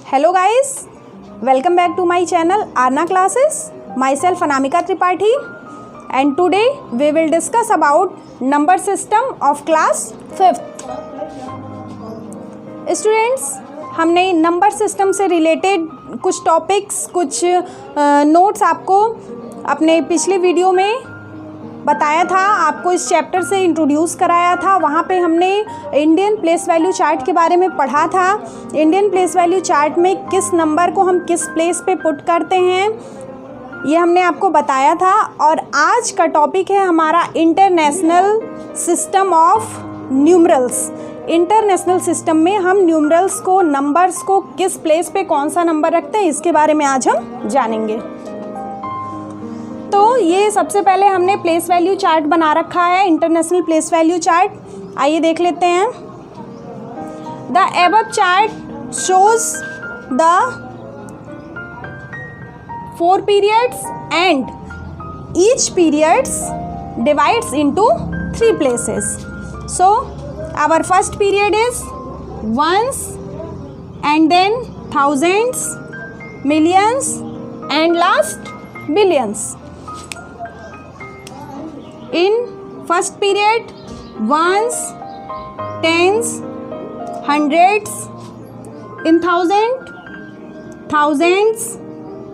Hello guys, welcome back to my channel Arna Classes. Myself Anamika Tripathi and today we will discuss about number system of class 5th. Students, हमने number system से related कुछ topics कुछ notes आपको अपने पिछले video में बताया था, आपको इस चैप्टर से इंट्रोड्यूस कराया था। वहाँ पे हमने इंडियन प्लेस वैल्यू चार्ट के बारे में पढ़ा था। इंडियन प्लेस वैल्यू चार्ट में किस नंबर को हम किस प्लेस पे पुट करते हैं ये हमने आपको बताया था। और आज का टॉपिक है हमारा international system of numerals. International system में हम न्यूमरल्स को नंबर्स को किस प्लेस पे कौन सा नंबर रखते हैं इसके बारे में आज हम जानेंगे। तो ये सबसे पहले हमने प्लेस वैल्यू चार्ट बना रखा है, इंटरनेशनल प्लेस वैल्यू चार्ट। आइए देख लेते हैं। The above chart shows the 4 periods and each periods divides into 3 places. So our first period is ones and then thousands, millions and last billions. In first period, ones, tens, hundreds, in thousands,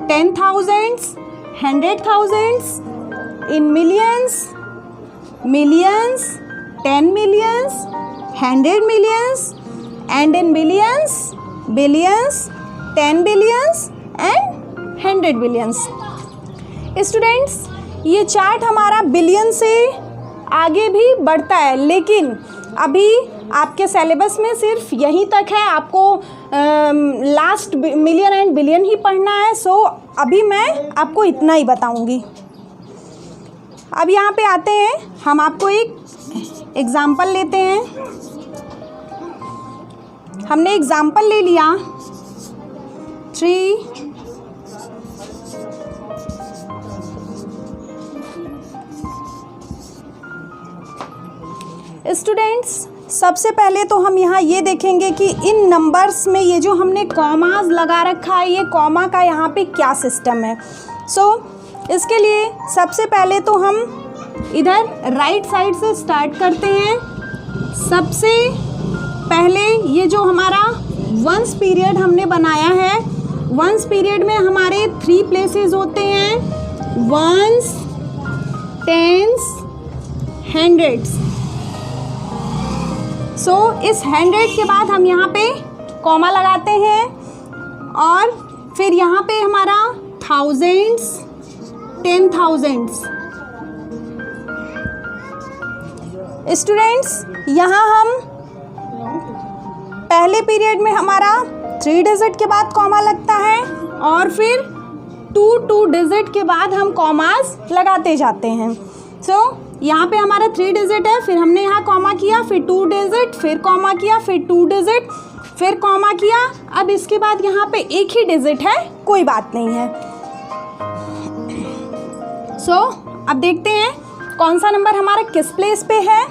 10,000s, 100,000s, in millions, 10 millions, 100 millions, and in billions, 10 billions and 100 billions. Students, ये chart हमारा billion से आगे भी बढ़ता है, लेकिन अभी आपके सिलेबस में सिर्फ यहीं तक है। आपको लास्ट मिलियन एंड बिलियन ही पढ़ना है। सो अभी मैं आपको इतना ही बताऊंगी। अब यहाँ पे आते हैं, हम आपको एक एग्ज़ाम्पल लेते हैं। हमने एग्ज़ाम्पल ले लिया 3 स्टूडेंट्स। सबसे पहले तो हम यहाँ ये देखेंगे कि इन नंबर्स में ये जो हमने कॉमास लगा रखा है, ये कॉमा का यहाँ पे क्या सिस्टम है। इसके लिए सबसे पहले तो हम इधर राइट साइड से स्टार्ट करते हैं। सबसे पहले ये जो हमारा वंस पीरियड हमने बनाया है, वंस पीरियड में हमारे 3 प्लेसेस होते हैं, वंस, टेंस, हंड्रेड्स। इस 100 के बाद हम यहाँ पे कॉमा लगाते हैं और फिर यहाँ पे हमारा thousands, 10,000s। स्टूडेंट्स, यहाँ हम पहले पीरियड में हमारा 3 डिजिट के बाद कॉमा लगता है और फिर 2 डिजिट के बाद हम कॉमास लगाते जाते हैं। यहाँ पे हमारा 3 डिजिट है, फिर हमने यहाँ कॉमा किया, फिर 2 डिजिट, फिर कॉमा किया, फिर 2 डिजिट, फिर कॉमा किया। अब इसके बाद यहाँ पे एक ही डिजिट है, कोई बात नहीं है। अब देखते हैं कौन सा नंबर हमारा किस प्लेस पे है।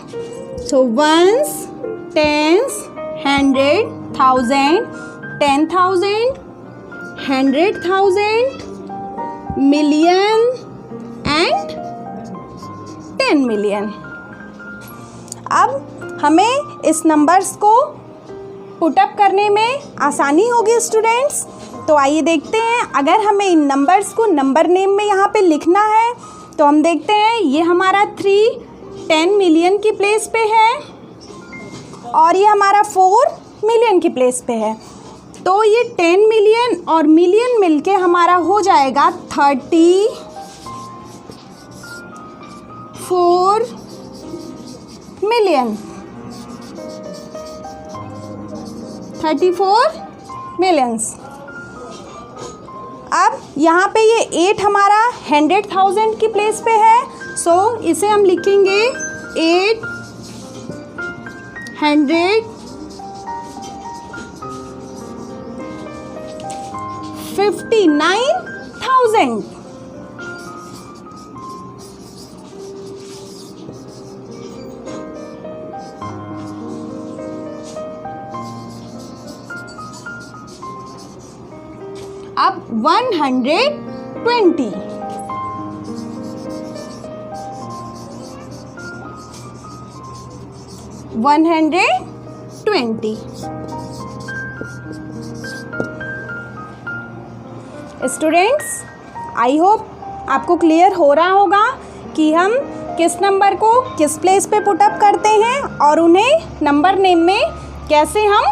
Ones, tens, 100, 1000, 10,000, 100,000, million and 10 million. अब हमें इस नंबर्स को पुटअप करने में आसानी होगी स्टूडेंट्स। तो आइए देखते हैं, अगर हमें इन नंबर्स को नंबर नेम में यहाँ पे लिखना है तो हम देखते हैं ये हमारा 3 10 मिलियन की प्लेस पे है और ये हमारा 4 मिलियन की प्लेस पे है। तो ये 10 मिलियन और मिलियन मिलके हमारा हो जाएगा 34 मिलियन। 34 मिलियंस। अब यहाँ पे ये 8 हमारा 100,000 की प्लेस पे है। इसे हम लिखेंगे 859,000। अब 120, स्टूडेंट्स, आई होप आपको क्लियर हो रहा होगा कि हम किस नंबर को किस प्लेस पे पुट अप करते हैं और उन्हें नंबर नेम में कैसे हम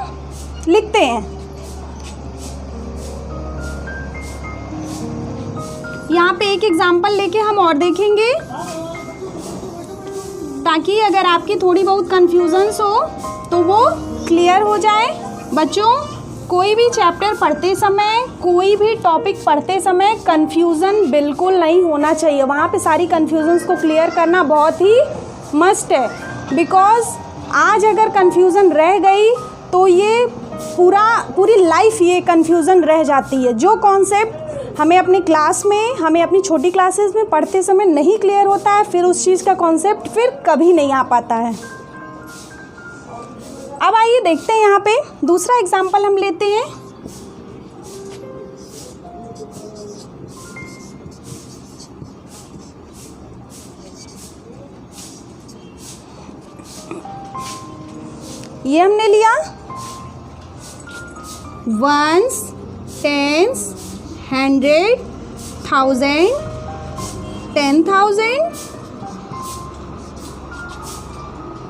लिखते हैं। यहाँ पे एक एग्जाम्पल लेके हम और देखेंगे ताकि अगर आपकी थोड़ी बहुत कन्फ्यूजन्स हो तो वो क्लियर हो जाए। बच्चों, कोई भी चैप्टर पढ़ते समय, कोई भी टॉपिक पढ़ते समय कन्फ्यूज़न बिल्कुल नहीं होना चाहिए। वहाँ पे सारी कन्फ्यूजन्स को क्लियर करना बहुत ही मस्ट है, बिकॉज़ आज अगर कन्फ्यूज़न रह गई तो ये पूरी लाइफ ये कन्फ्यूज़न रह जाती है। जो कॉन्सेप्ट हमें अपनी क्लास में, हमें अपनी छोटी क्लासेस में पढ़ते समय नहीं क्लियर होता है, फिर उस चीज़ का कॉन्सेप्ट फिर कभी नहीं आ पाता है। अब आइए देखते हैं, यहाँ पे दूसरा एग्जाम्पल हम लेते हैं। ये हमने लिया वंस, टेंस, 100, 1000, 10,000,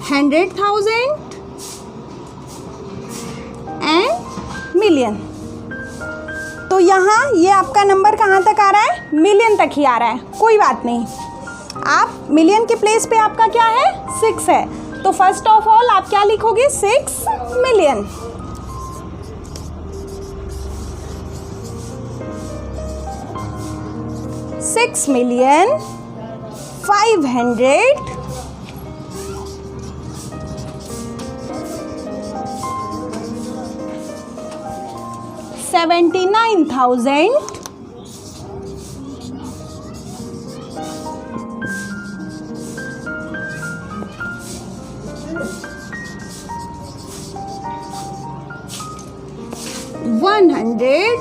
100,000 एंड मिलियन। तो यहाँ ये आपका नंबर कहाँ तक आ रहा है? मिलियन तक ही आ रहा है। कोई बात नहीं, आप मिलियन के प्लेस पे आपका क्या है? 6 है। तो फर्स्ट ऑफ ऑल आप क्या लिखोगे? 6 मिलियन। $6,500,000 $79,000 $100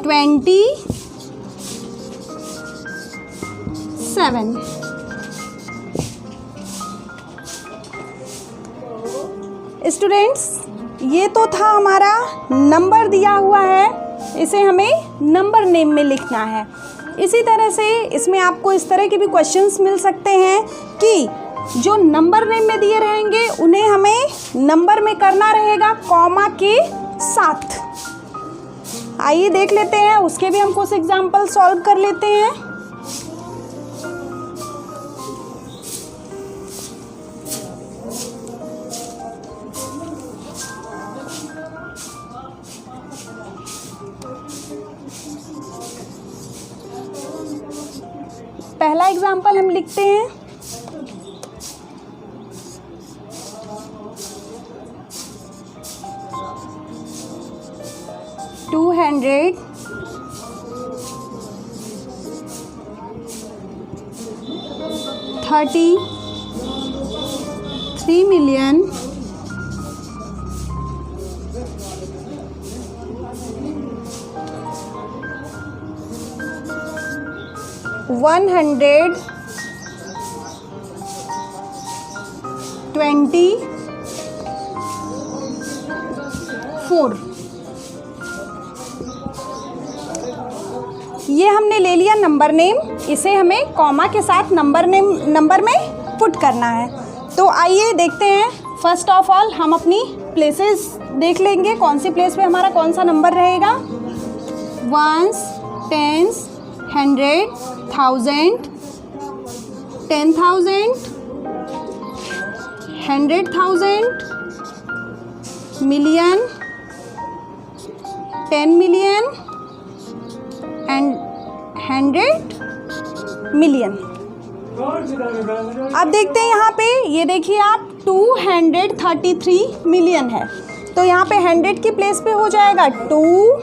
$27। स्टूडेंट्स, ये तो था हमारा नंबर दिया हुआ है, इसे हमें नंबर नेम में लिखना है। इसी तरह से इसमें आपको इस तरह के भी क्वेश्चंस मिल सकते हैं कि जो नंबर नेम में दिए रहेंगे उन्हें हमें नंबर में करना रहेगा कॉमा के साथ। आइए देख लेते हैं, उसके भी हम कुछ एग्जाम्पल सॉल्व कर लेते हैं। पहला एग्जाम्पल हम लिखते हैं, $233 million $124। ये हमने ले लिया नंबर नेम, इसे हमें कॉमा के साथ नंबर में पुट करना है। तो आइए देखते हैं। फर्स्ट ऑफ ऑल हम अपनी प्लेसेस देख लेंगे, कौन सी प्लेस पे हमारा कौन सा नंबर रहेगा। Ones, tens, 100, 1000, 10,000, 100,000, million, 10 million and 100 million. अब देखते हैं यहाँ पे, ये देखिए आप 233 मिलियन है, तो यहाँ पे 100 की प्लेस पे हो जाएगा 2,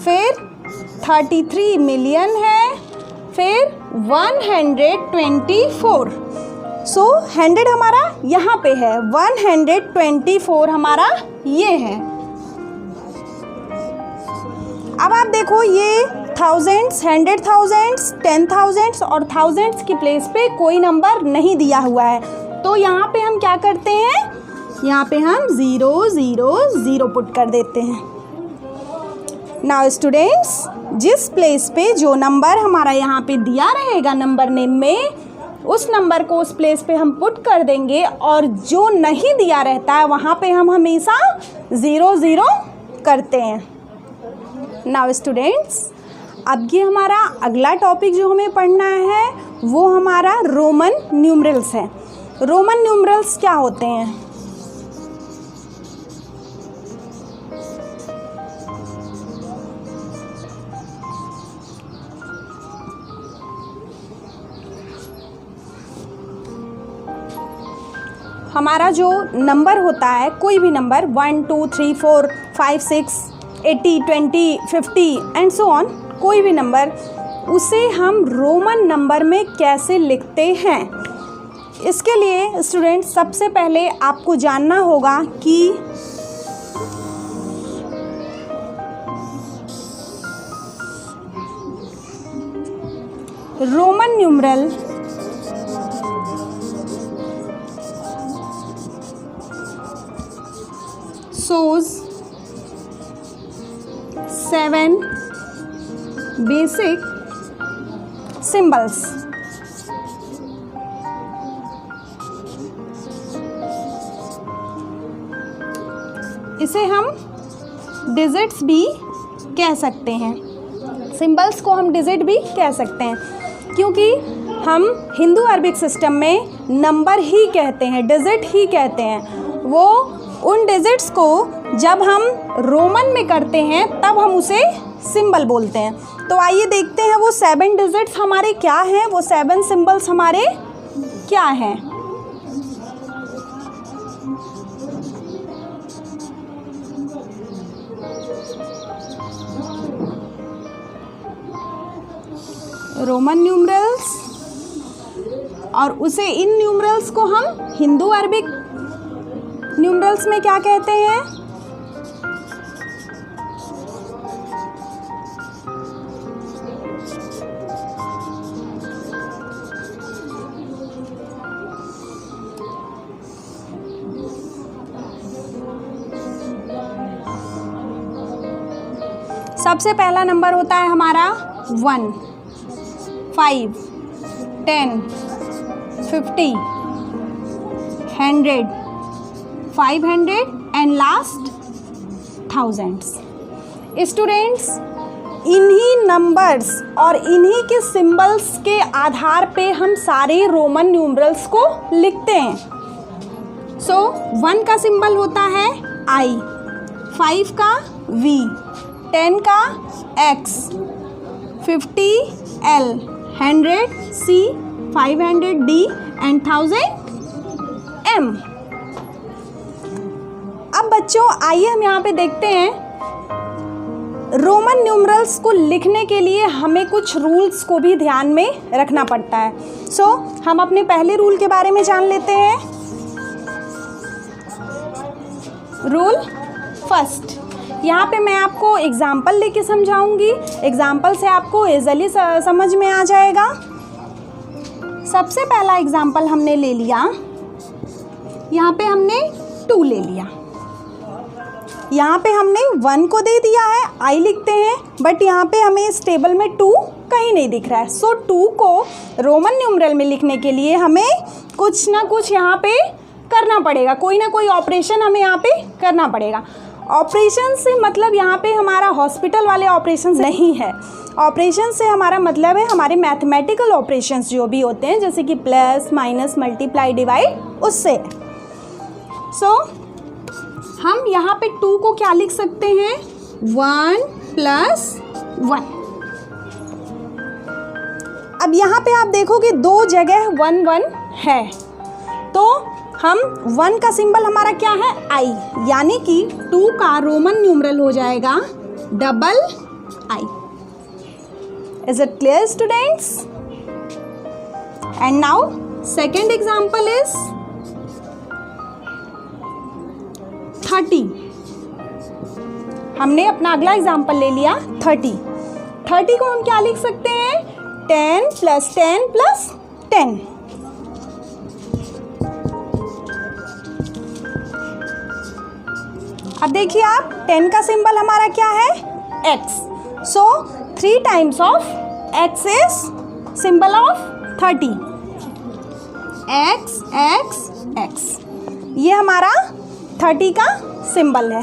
फिर 33 मिलियन है, फिर 124। सो 100 हमारा यहाँ पे है, 124 हमारा ये है। अब आप देखो ये थाउजेंड्स, 100,000, 10,000 और थाउजेंड्स की प्लेस पे कोई नंबर नहीं दिया हुआ है, तो यहाँ पे हम क्या करते हैं, यहाँ पे हम 0 0 0 पुट कर देते हैं। नाउ स्टूडेंट्स, जिस प्लेस पे जो नंबर हमारा यहाँ पे दिया रहेगा नंबर नेम में, उस नंबर को उस प्लेस पे हम पुट कर देंगे, और जो नहीं दिया रहता है वहाँ पे हम हमेशा 0 0 करते हैं। नाउ स्टूडेंट्स, अब ये हमारा अगला टॉपिक जो हमें पढ़ना है वो हमारा रोमन न्यूमरल्स है। रोमन न्यूमरल्स क्या होते हैं? हमारा जो नंबर होता है, कोई भी नंबर 1 2 3 4 5 6 80 20 50 एंड सो ऑन, कोई भी नंबर, उसे हम रोमन नंबर में कैसे लिखते हैं? इसके लिए स्टूडेंट सबसे पहले आपको जानना होगा कि Roman numeral shows 7 basic symbols. इसे हम डिजिट्स भी कह सकते हैं, सिंबल्स को हम डिजिट भी कह सकते हैं, क्योंकि हम हिंदू अरबिक सिस्टम में नंबर ही कहते हैं, डिजिट ही कहते हैं। वो उन डिजिट्स को जब हम रोमन में करते हैं तब हम उसे सिंबल बोलते हैं। तो आइए देखते हैं वो 7 डिजिट्स हमारे क्या हैं, वो 7 सिंबल्स हमारे क्या हैं। रोमन न्यूमरल्स, और उसे इन न्यूमरल्स को हम हिंदू अरबिक न्यूमरल्स में क्या कहते हैं? सबसे पहला नंबर होता है हमारा 1, 5, 10, 50, 100, 500 एंड लास्ट थाउजेंड्स। स्टूडेंट्स, इन्हीं नंबर्स और इन्हीं के सिंबल्स के आधार पे हम सारे रोमन न्यूमरल्स को लिखते हैं। सो 1 का सिंबल होता है I, 5 का V, 10 का X, 50 L, 100 C, 500 D and 1000 M। अब बच्चों आइए हम यहाँ पे देखते हैं, रोमन न्यूमरल्स को लिखने के लिए हमें कुछ रूल्स को भी ध्यान में रखना पड़ता है। सो हम अपने पहले रूल के बारे में जान लेते हैं। रूल फर्स्ट, यहाँ पे मैं आपको एग्जाम्पल लेके समझाऊंगी, एग्जाम्पल से आपको इजीली समझ में आ जाएगा। सबसे पहला एग्जाम्पल हमने ले लिया, यहाँ पे हमने 2 ले लिया, यहाँ पे हमने 1 को दे दिया है, I लिखते हैं, बट यहाँ पे हमें इस टेबल में 2 कहीं नहीं दिख रहा है। सो 2 को रोमन न्यूमरल में लिखने के लिए हमें कुछ ना कुछ यहाँ पे करना पड़ेगा, कोई ना कोई ऑपरेशन हमें यहाँ पे करना पड़ेगा। ऑपरेशन से मतलब यहाँ पे हमारा हॉस्पिटल वाले ऑपरेशन नहीं है, ऑपरेशन से हमारा मतलब है हमारे मैथमेटिकल ऑपरेशंस जो भी होते हैं, जैसे कि प्लस माइनस मल्टीप्लाई डिवाइड, उससे। सो हम यहाँ पे 2 को क्या लिख सकते हैं, 1 + 1। अब यहाँ पे आप देखोगे 2 जगह 1 1 है, तो हम 1 का सिंबल हमारा क्या है, I, यानी कि 2 का रोमन न्यूमरल हो जाएगा II। Is it clear students? And now second example is 30। हमने अपना अगला एग्जाम्पल ले लिया 30। 30 को हम क्या लिख सकते हैं? 10 + 10 + 10। अब देखिए आप, 10 का सिंबल हमारा क्या है? x। So 3 times of x is symbol of 30। x x x, ये हमारा 30 का सिंबल है।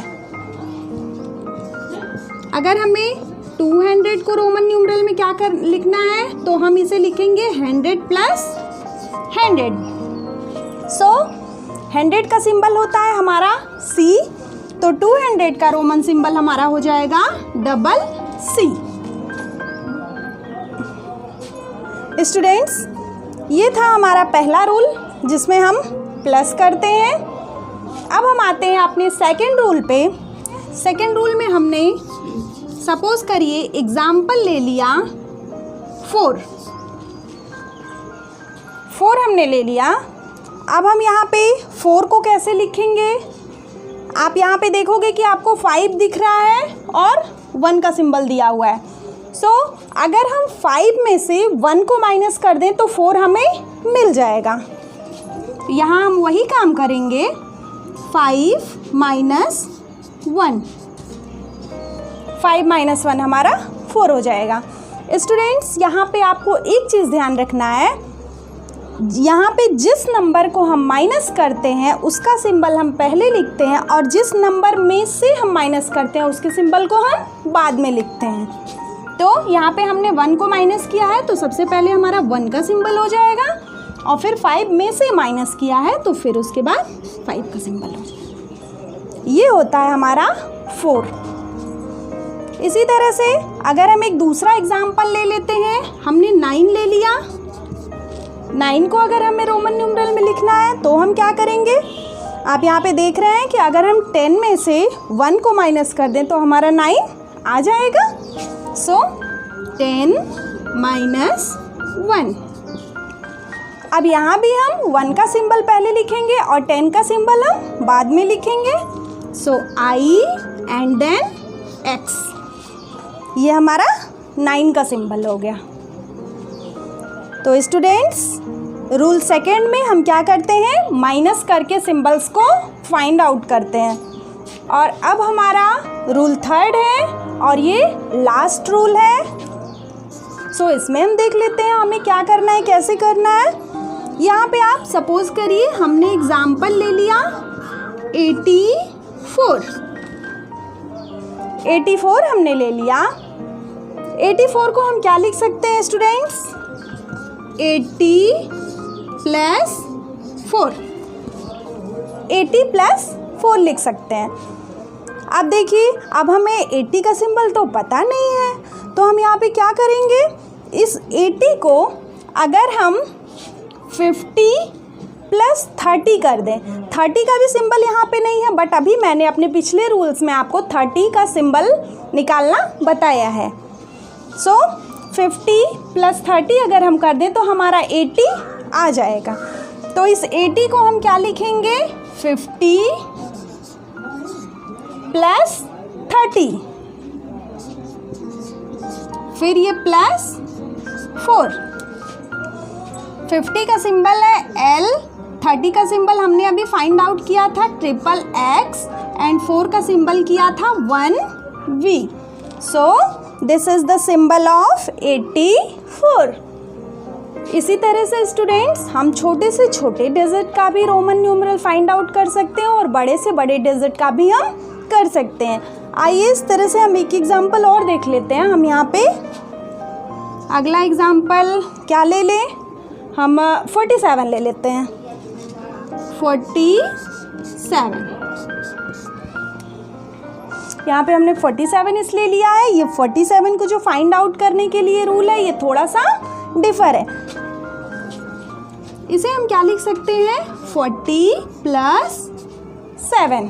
अगर हमें 200 को रोमन न्यूमरल में क्या लिखना है, तो हम इसे लिखेंगे 100 + 100। सो 100 का सिंबल होता है हमारा C, तो 200 का रोमन सिंबल हमारा हो जाएगा CC। स्टूडेंट्स, ये था हमारा पहला रूल जिसमें हम प्लस करते हैं। अब हम आते हैं अपने सेकंड रूल पे। सेकंड रूल में हमने सपोज करिए एग्जाम्पल ले लिया 4 हमने ले लिया। अब हम यहाँ पे 4 को कैसे लिखेंगे? आप यहाँ पे देखोगे कि आपको 5 दिख रहा है और 1 का सिंबल दिया हुआ है। सो अगर हम 5 में से 1 को माइनस कर दें तो 4 हमें मिल जाएगा। यहाँ हम वही काम करेंगे, 5 - 1, 5 - 1 हमारा 4 हो जाएगा। स्टूडेंट्स, यहाँ पे आपको एक चीज़ ध्यान रखना है, यहाँ पे जिस नंबर को हम माइनस करते हैं उसका सिंबल हम पहले लिखते हैं, और जिस नंबर में से हम माइनस करते हैं उसके सिंबल को हम बाद में लिखते हैं। तो यहाँ पे हमने 1 को माइनस किया है तो सबसे पहले हमारा 1 का सिंबल हो जाएगा, और फिर 5 में से माइनस किया है तो फिर उसके बाद 5 का सिंबल हो जाएगा। ये होता है हमारा 4। इसी तरह से अगर हम एक दूसरा एग्जाम्पल ले लेते हैं, हमने 9 ले लिया। 9 को अगर हमें रोमन न्यूमरल में लिखना है तो हम क्या करेंगे? आप यहाँ पे देख रहे हैं कि अगर हम 10 में से 1 को माइनस कर दें तो हमारा 9 आ जाएगा। सो 10 - 1। अब यहाँ भी हम 1 का सिंबल पहले लिखेंगे और 10 का सिंबल हम बाद में लिखेंगे। सो I एंड देन X, ये हमारा 9 का सिंबल हो गया। तो स्टूडेंट्स, रूल सेकेंड में हम क्या करते हैं? माइनस करके सिंबल्स को फाइंड आउट करते हैं। और अब हमारा रूल थर्ड है और ये लास्ट रूल है। सो इसमें हम देख लेते हैं हमें क्या करना है, कैसे करना है। यहाँ पे आप सपोज करिए हमने एग्जाम्पल ले लिया 84 हमने ले लिया। 84 को हम क्या लिख सकते हैं स्टूडेंट्स? 80 + 4, 80 + 4 लिख सकते हैं। अब देखिए, अब हमें 80 का सिंबल तो पता नहीं है, तो हम यहाँ पे क्या करेंगे? इस 80 को अगर हम 50 + 30 कर दें, 30 का भी सिंबल यहाँ पे नहीं है, बट अभी मैंने अपने पिछले रूल्स में आपको 30 का सिंबल निकालना बताया है। सो 50 + 30 अगर हम कर दें तो हमारा 80 आ जाएगा। तो इस 80 को हम क्या लिखेंगे? 50 + 30, फिर ये +4। 50 का सिंबल है L, 30 का सिंबल हमने अभी फाइंड आउट किया था XXX, एंड 4 का सिंबल किया था 1V। So this is the symbol of 84। इसी तरह से स्टूडेंट्स, हम छोटे से छोटे डिजिट का भी रोमन न्यूमरल फाइंड आउट कर सकते हैं और बड़े से बड़े डिजिट का भी हम कर सकते हैं। आइए इस तरह से हम एक एग्जाम्पल और देख लेते हैं। हम यहाँ पे अगला एग्जाम्पल क्या ले लें? हम 47 ले लेते हैं। 47, यहाँ पे हमने 47 इसलिए लिया है, ये 47 को जो फाइंड आउट करने के लिए रूल है ये थोड़ा सा डिफर है। इसे हम क्या लिख सकते हैं? 40 + 7।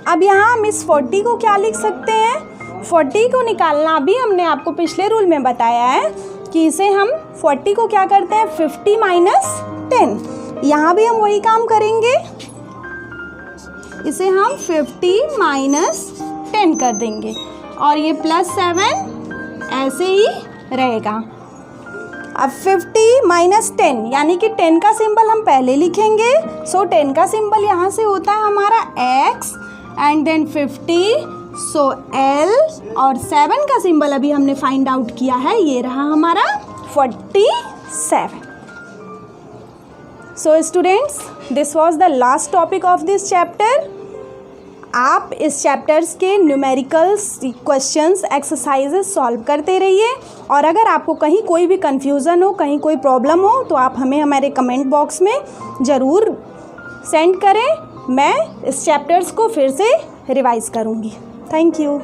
अब यहाँ हम इस 40 को क्या लिख सकते हैं? 40 को निकालना भी हमने आपको पिछले रूल में बताया है कि इसे हम 40 को क्या करते हैं 50 माइनस 10। यहाँ भी हम वही काम करेंगे, इसे हम 50 माइनस 10 कर देंगे और ये +7 ऐसे ही रहेगा। अब 50 माइनस 10 यानी कि 10 का सिंबल हम पहले लिखेंगे। सो 10 का सिंबल यहाँ से होता है हमारा x and then 50, so L, और 7 का सिंबल अभी हमने फाइंड आउट किया है, ये रहा हमारा 47। So students, this was the last topic of this chapter. आप इस चैप्टर्स के न्यूमेरिकल्स क्वेश्चंस एक्सरसाइजेस सॉल्व करते रहिए और अगर आपको कहीं कोई भी कन्फ्यूज़न हो, कहीं कोई प्रॉब्लम हो तो आप हमें हमारे कमेंट बॉक्स में ज़रूर सेंड करें। मैं इस चैप्टर्स को फिर से रिवाइज़ करूँगी। Thank you.